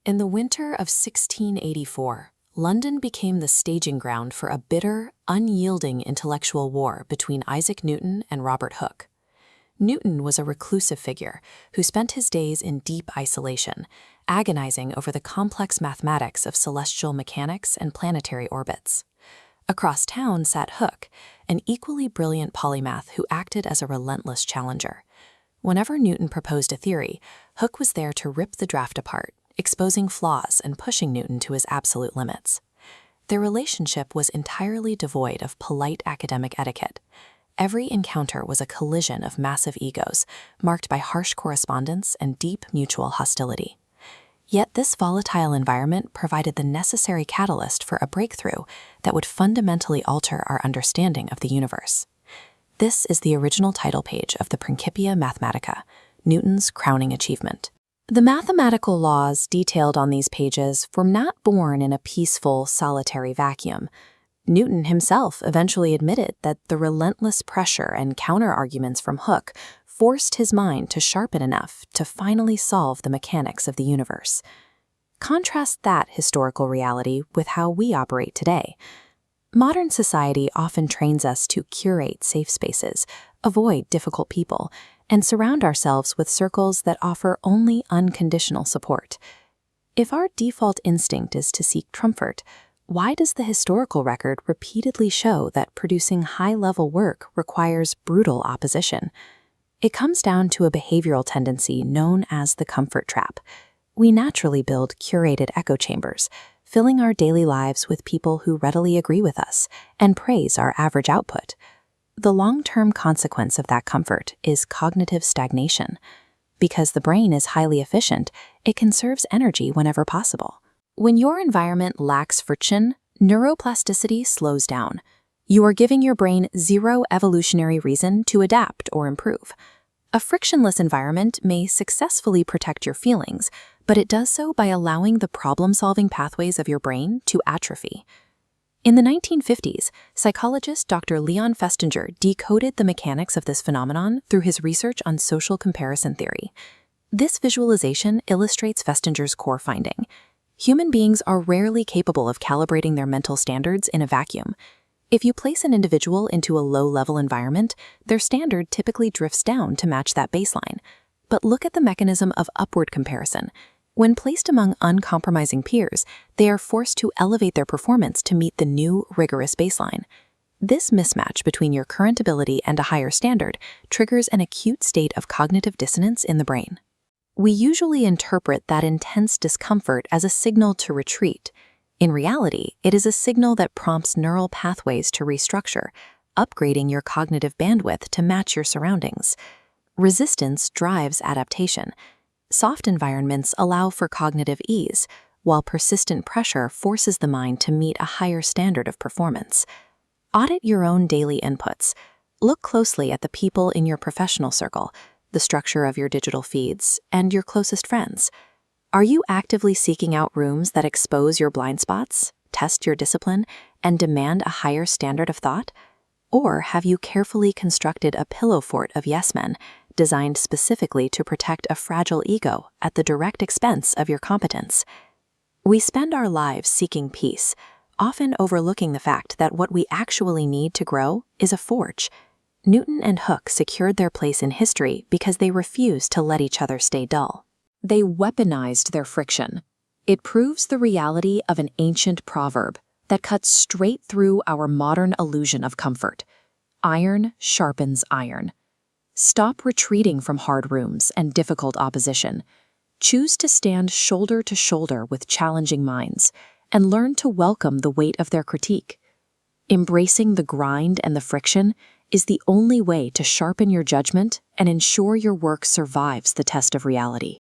In the winter of 1684, London became the staging ground for a bitter, unyielding intellectual war between Isaac Newton and Robert Hooke. Newton was a reclusive figure who spent his days in deep isolation, agonizing over the complex mathematics of celestial mechanics and planetary orbits. Across town sat Hooke, an equally brilliant polymath who acted as a relentless challenger. Whenever Newton proposed a theory, Hooke was there to rip the draft apart, exposing flaws and pushing Newton to his absolute limits. Their relationship was entirely devoid of polite academic etiquette. Every encounter was a collision of massive egos, marked by harsh correspondence and deep mutual hostility. Yet this volatile environment provided the necessary catalyst for a breakthrough that would fundamentally alter our understanding of the universe. This is the original title page of the Principia Mathematica, Newton's crowning achievement. The mathematical laws detailed on these pages were not born in a peaceful, solitary vacuum. Newton himself eventually admitted that the relentless pressure and counter-arguments from Hooke forced his mind to sharpen enough to finally solve the mechanics of the universe. Contrast that historical reality with how we operate today. Modern society often trains us to curate safe spaces, avoid difficult people, and surround ourselves with circles that offer only unconditional support. If our default instinct is to seek comfort, why does the historical record repeatedly show that producing high-level work requires brutal opposition? It comes down to a behavioral tendency known as the comfort trap. We naturally build curated echo chambers, filling our daily lives with people who readily agree with us and praise our average output. The long-term consequence of that comfort is cognitive stagnation. Because the brain is highly efficient, it conserves energy whenever possible. When your environment lacks friction, neuroplasticity slows down. You are giving your brain zero evolutionary reason to adapt or improve. A frictionless environment may successfully protect your feelings, but it does so by allowing the problem-solving pathways of your brain to atrophy. In the 1950s, psychologist Dr. Leon Festinger decoded the mechanics of this phenomenon through his research on social comparison theory. This visualization illustrates Festinger's core finding. Human beings are rarely capable of calibrating their mental standards in a vacuum. If you place an individual into a low-level environment, their standard typically drifts down to match that baseline. But look at the mechanism of upward comparison. When placed among uncompromising peers, they are forced to elevate their performance to meet the new, rigorous baseline. This mismatch between your current ability and a higher standard triggers an acute state of cognitive dissonance in the brain. We usually interpret that intense discomfort as a signal to retreat. In reality, it is a signal that prompts neural pathways to restructure, upgrading your cognitive bandwidth to match your surroundings. Resistance drives adaptation. Soft environments allow for cognitive ease, while persistent pressure forces the mind to meet a higher standard of performance. Audit your own daily inputs. Look closely at the people in your professional circle, the structure of your digital feeds, and your closest friends. Are you actively seeking out rooms that expose your blind spots, test your discipline, and demand a higher standard of thought? Or have you carefully constructed a pillow fort of yes men, designed specifically to protect a fragile ego at the direct expense of your competence? We spend our lives seeking peace, often overlooking the fact that what we actually need to grow is a forge. Newton and Hooke secured their place in history because they refused to let each other stay dull. They weaponized their friction. It proves the reality of an ancient proverb that cuts straight through our modern illusion of comfort. Iron sharpens iron. Stop retreating from hard rooms and difficult opposition. Choose to stand shoulder to shoulder with challenging minds and learn to welcome the weight of their critique. Embracing the grind and the friction is the only way to sharpen your judgment and ensure your work survives the test of reality.